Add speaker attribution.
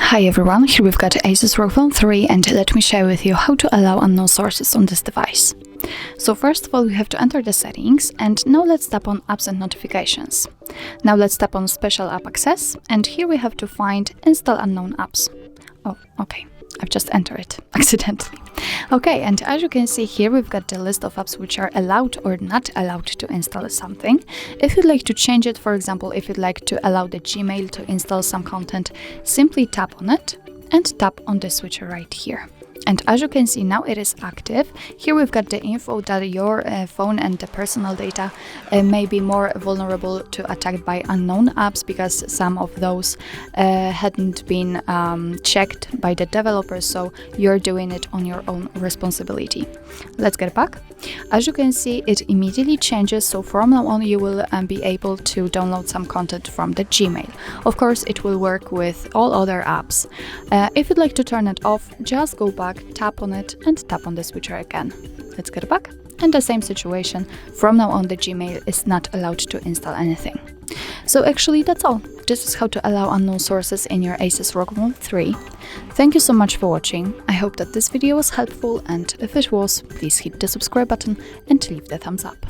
Speaker 1: Hi everyone, here we've got ASUS ROG Phone 3 and let me share with you how to allow unknown sources on this device. So first of all, we have to enter the settings, and now let's tap on apps and notifications. Now let's tap on special app access, and here we have to find install unknown apps. Oh, okay, I've just entered it accidentally. Okay, and as you can see here, we've got the list of apps which are allowed or not allowed to install something. If you'd like to change it, for example, if you'd like to allow the Gmail to install some content, simply tap on it and tap on the switcher right here. And as you can see, now it is active. Here we've got the info that your phone and the personal data may be more vulnerable to attack by unknown apps, because some of those hadn't been checked by the developers, so you're doing it on your own responsibility. Let's get back. As you can see, it immediately changes, so from now on you will be able to download some content from the Gmail. Of course, it will work with all other apps. If you'd like to turn it off, just go back, tap on it and tap on the switcher again. Let's get back. And the same situation, from now on the Gmail is not allowed to install anything. So actually that's all. This is how to allow unknown sources in your ASUS ROG Phone 3. Thank you so much for watching. I hope that this video was helpful, and if it was, please hit the subscribe button and leave the thumbs up.